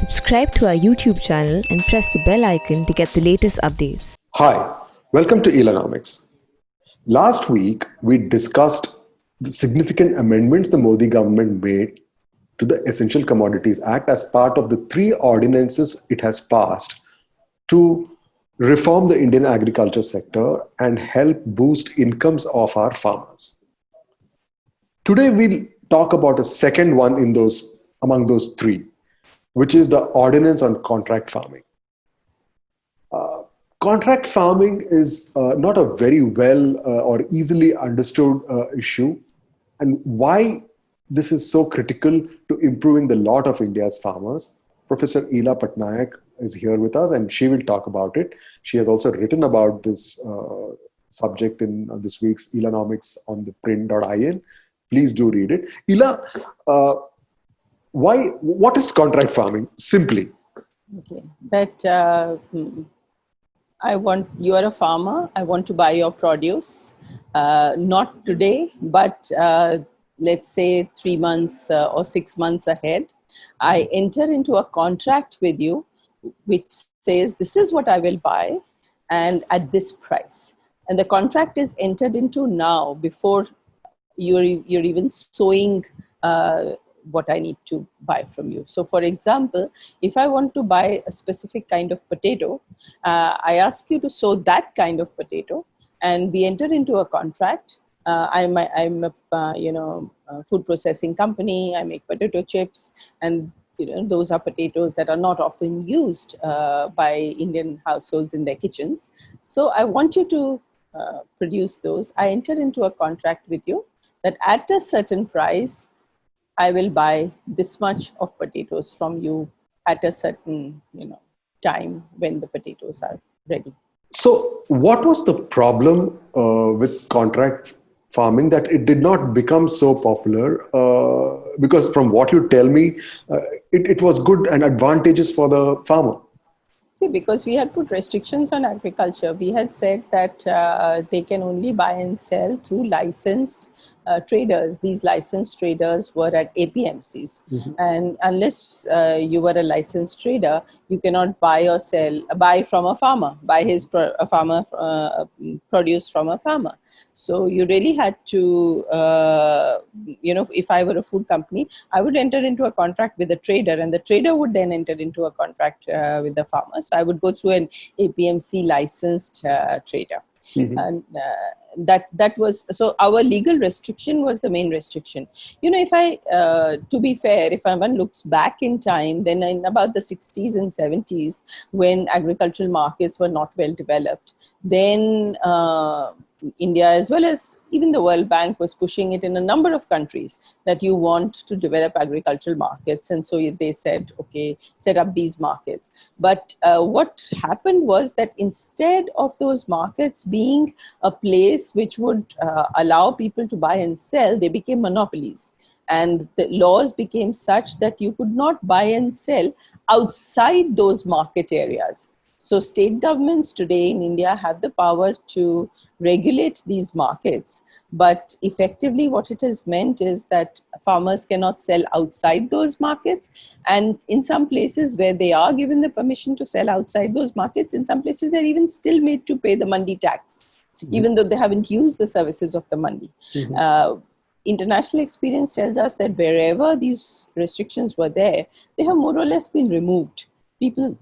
Subscribe to our YouTube channel and press the bell icon to get the latest updates. Hi, welcome to Elonomics. Last week, we discussed the significant amendments the Modi government made to the Essential Commodities Act as part of the three ordinances it has passed to reform the Indian agriculture sector and help boost incomes of our farmers. Today, we'll talk about a second one among those three, which is the Ordinance on Contract Farming. Contract farming is not a very well or easily understood issue, and why this is so critical to improving the lot of India's farmers. Professor Ela Patnaik is here with us, and she will talk about it. She has also written about this subject in this week's Elonomics on the print.in. Please do read it. Ela, what is contract farming? Simply. Okay, you are a farmer, I want to buy your produce, not today, but let's say 3 months or 6 months ahead. I enter into a contract with you, which says this is what I will buy and at this price. And the contract is entered into now before you're even sowing what I need to buy from you. So for example, if I want to buy a specific kind of potato, I ask you to sow that kind of potato, and we enter into a contract. I'm a food processing company. I make potato chips, and those are potatoes that are not often used by Indian households in their kitchens. So I want you to produce those. I enter into a contract with you that at a certain price, I will buy this much of potatoes from you at a certain, time when the potatoes are ready. So, what was the problem with contract farming that it did not become so popular? Because from what you tell me, it was good and advantageous for the farmer. See, because we had put restrictions on agriculture. We had said that they can only buy and sell through licensed traders. These licensed traders were at APMCs. Mm-hmm. And unless you were a licensed trader, you cannot buy from a farmer, buy his produce from a farmer. So you really had to, if I were a food company, I would enter into a contract with a trader, and the trader would then enter into a contract with the farmer. So I would go through an APMC licensed trader. Mm-hmm. And that was, so our legal restriction was the main restriction. To be fair, if one looks back in time, then in about the 60s and 70s, when agricultural markets were not well developed, then India, as well as even the World Bank, was pushing it in a number of countries that you want to develop agricultural markets. And so they said, okay, set up these markets. But what happened was that instead of those markets being a place which would allow people to buy and sell, they became monopolies. And the laws became such that you could not buy and sell outside those market areas. So state governments today in India have the power to regulate these markets, but effectively what it has meant is that farmers cannot sell outside those markets, and in some places where they are given the permission to sell outside those markets, in some places they're even still made to pay the mandi tax, mm-hmm. even though they haven't used the services of the mandi. Mm-hmm. International experience tells us that wherever these restrictions were there, they have more or less been removed. People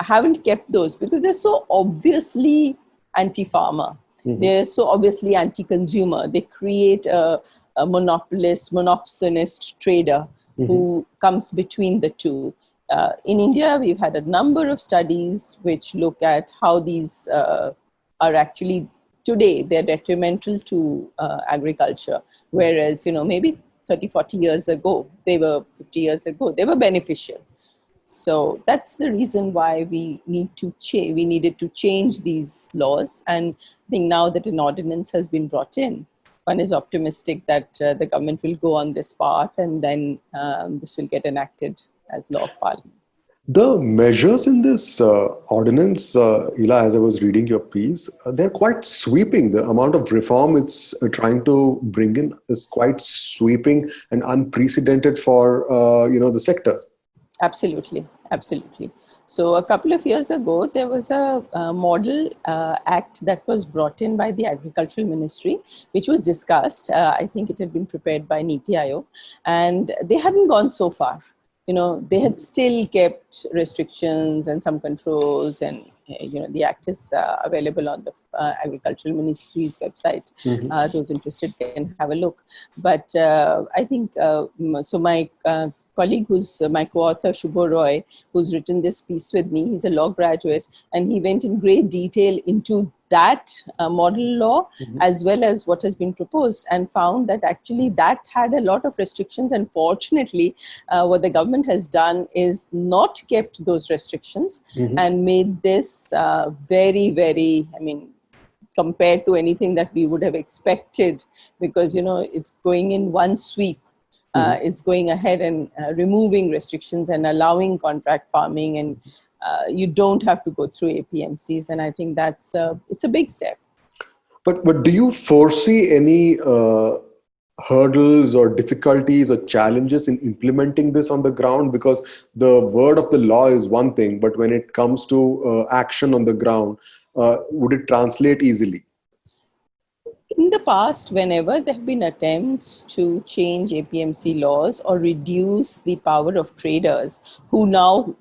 haven't kept those because they're so obviously anti-farmer. Mm-hmm. They're so obviously anti-consumer. They create a monopsonist trader, mm-hmm. who comes between the two. In India, we've had a number of studies which look at how these are actually, today, they're detrimental to agriculture. Whereas, maybe 30, 40 years ago, 50 years ago, they were beneficial. So that's the reason why we needed to change these laws. And I think now that an ordinance has been brought in, one is optimistic that the government will go on this path, and then this will get enacted as law of parliament. The measures in this ordinance, Ela, as I was reading your piece, they're quite sweeping. The amount of reform it's trying to bring in is quite sweeping and unprecedented for the sector. Absolutely. Absolutely. So a couple of years ago, there was a model act that was brought in by the Agricultural Ministry, which was discussed. I think it had been prepared by Niti Aayog, and they hadn't gone so far. They had still kept restrictions and some controls, and the act is available on the Agricultural Ministry's website. Those interested can have a look. But I think so. My colleague, who's my co-author, Shubho Roy, who's written this piece with me, he's a law graduate, and he went in great detail into that model law as well as what has been proposed, and found that actually that had a lot of restrictions. And fortunately, what the government has done is not kept those restrictions and made this very, very, compared to anything that we would have expected, because it's going in one sweep. It's going ahead and removing restrictions and allowing contract farming, and you don't have to go through APMCs. And I think that's it's a big step. But do you foresee any hurdles or difficulties or challenges in implementing this on the ground? Because the word of the law is one thing, but when it comes to action on the ground, would it translate easily? In the past, whenever there have been attempts to change APMC laws or reduce the power of traders, who now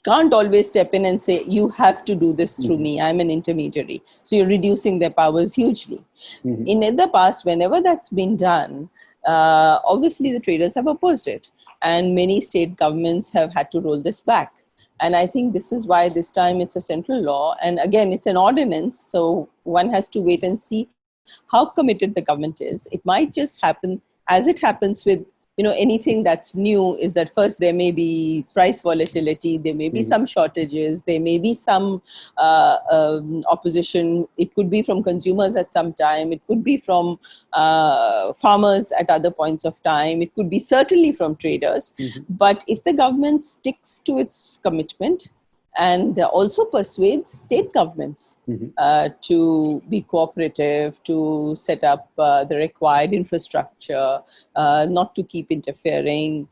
can't always step in and say, you have to do this through me, I'm an intermediary. So you're reducing their powers hugely. In the past, whenever that's been done, obviously the traders have opposed it. And many state governments have had to roll this back. And I think this is why this time it's a central law. And again, it's an ordinance. So one has to wait and see how committed the government is. It might just happen, as it happens with anything that's new, is that first there may be price volatility, there may be some shortages, there may be some opposition. It could be from consumers at some time, it could be from farmers at other points of time, it could be certainly from traders. But if the government sticks to its commitment and also persuades state governments to be cooperative, to set up the required infrastructure, not to keep interfering,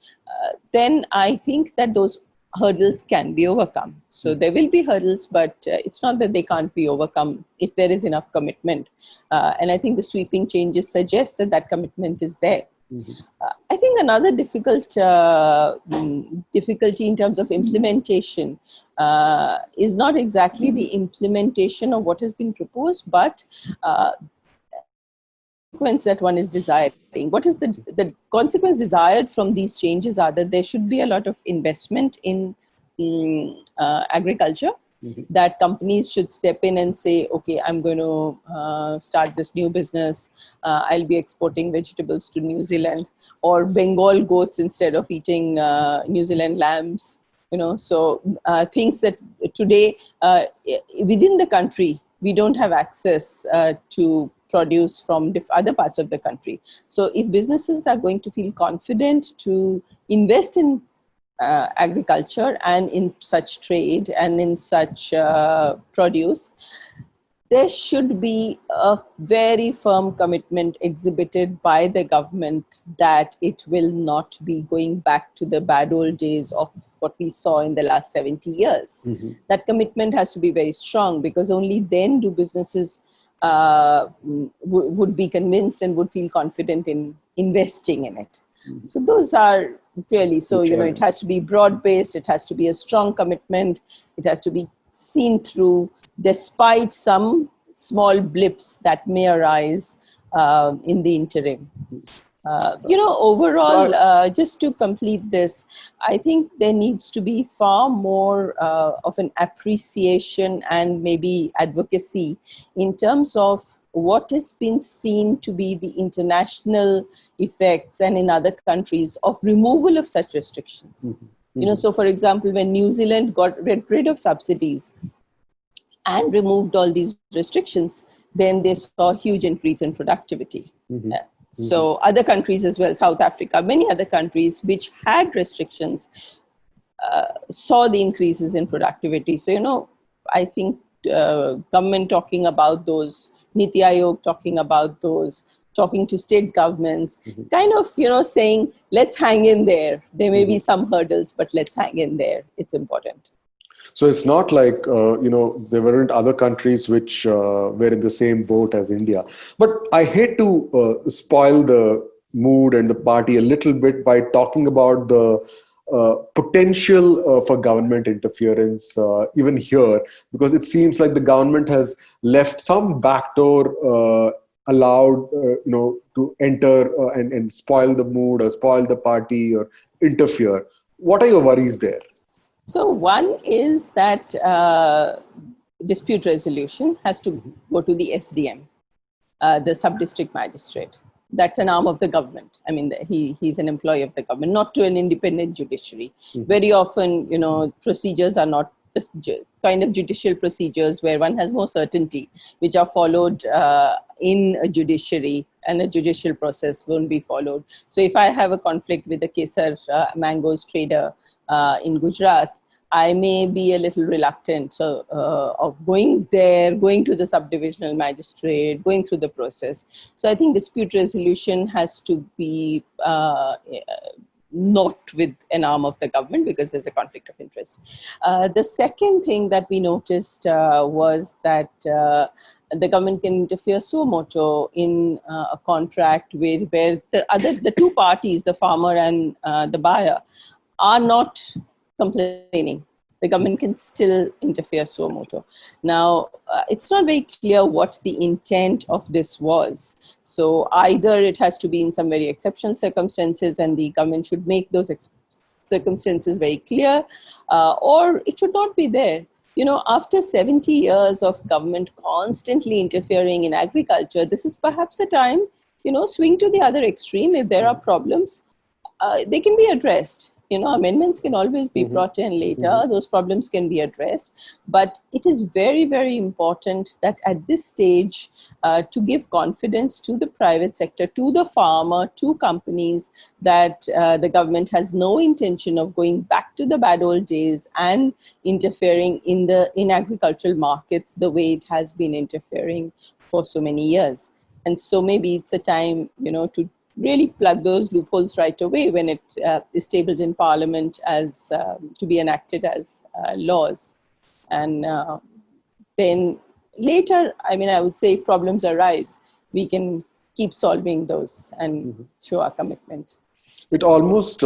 then I think that those hurdles can be overcome. So there will be hurdles, but it's not that they can't be overcome if there is enough commitment. And I think the sweeping changes suggest that that commitment is there. I think another difficulty in terms of implementation is not exactly the implementation of what has been proposed, but consequence that one is desiring. What is the consequence desired from these changes are that there should be a lot of investment in agriculture, that companies should step in and say, okay, I'm going to start this new business. I'll be exporting vegetables to New Zealand, or Bengal goats instead of eating New Zealand lambs. So things that today within the country, we don't have access to produce from other parts of the country. So if businesses are going to feel confident to invest in agriculture and in such trade and in such produce, there should be a very firm commitment exhibited by the government that it will not be going back to the bad old days of what we saw in the last 70 years. That commitment has to be very strong, because only then do businesses would be convinced and would feel confident in investing in it. So those are really, so, it has to be broad-based, it has to be a strong commitment, it has to be seen through, despite some small blips that may arise in the interim. Overall, just to complete this, I think there needs to be far more of an appreciation and maybe advocacy in terms of what has been seen to be the international effects and in other countries of removal of such restrictions. So for example, when New Zealand got rid of subsidies and removed all these restrictions, then they saw a huge increase in productivity. So other countries as well, South Africa, many other countries which had restrictions saw the increases in productivity. So, I think government talking about those, Niti Aayog talking about those, talking to state governments, kind of, saying, let's hang in there. There may be some hurdles, but let's hang in there. It's important. So it's not like, there weren't other countries which were in the same boat as India. But I hate to spoil the mood and the party a little bit by talking about the potential for government interference even here, because it seems like the government has left some backdoor allowed to enter and spoil the mood or spoil the party or interfere. What are your worries there? So one is that dispute resolution has to go to the SDM, the sub-district magistrate. That's an arm of the government. I mean, he's an employee of the government, not to an independent judiciary. Very often, procedures are not kind of judicial procedures where one has more certainty, which are followed in a judiciary, and a judicial process won't be followed. So if I have a conflict with the Kesar mangoes trader in Gujarat, I may be a little reluctant of going there, going to the subdivisional magistrate, going through the process. So I think dispute resolution has to be not with an arm of the government, because there's a conflict of interest. The second thing that we noticed was that the government can interfere suo motu in a contract where the two parties, the farmer and the buyer, are not complaining. The government can still interfere suo motu. Now, it's not very clear what the intent of this was. So either it has to be in some very exceptional circumstances, and the government should make those circumstances very clear, or it should not be there. After 70 years of government constantly interfering in agriculture, this is perhaps a time, swing to the other extreme. If there are problems, they can be addressed. Amendments can always be brought in later. Those problems can be addressed. But it is very, very important that at this stage, to give confidence to the private sector, to the farmer, to companies, that the government has no intention of going back to the bad old days and interfering in agricultural markets the way it has been interfering for so many years. And so maybe it's a time, to really plug those loopholes right away when it is tabled in Parliament as to be enacted as laws. And then later, I would say if problems arise, we can keep solving those and show our commitment. It almost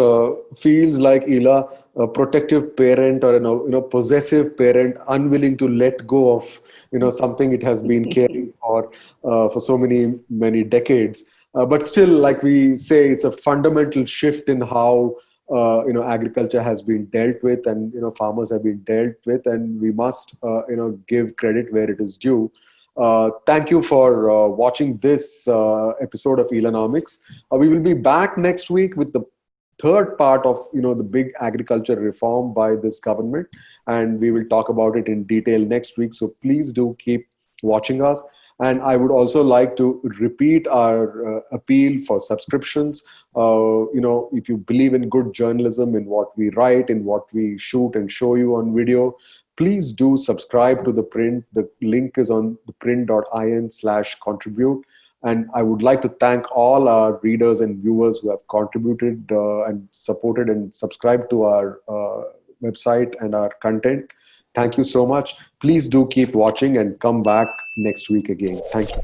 feels like, Ela, a protective parent or possessive parent, unwilling to let go of something it has been caring for so many decades. But still, like we say, it's a fundamental shift in how agriculture has been dealt with, and farmers have been dealt with, and we must give credit where it is due. Thank you for watching this episode of Elanomics. We will be back next week with the third part of the big agriculture reform by this government, and we will talk about it in detail next week. So please do keep watching us. And I would also like to repeat our appeal for subscriptions. If you believe in good journalism, in what we write, in what we shoot and show you on video, please do subscribe to The Print. The link is on theprint.in/contribute. And I would like to thank all our readers and viewers who have contributed and supported and subscribed to our website and our content. Thank you so much. Please do keep watching and come back next week again. Thank you.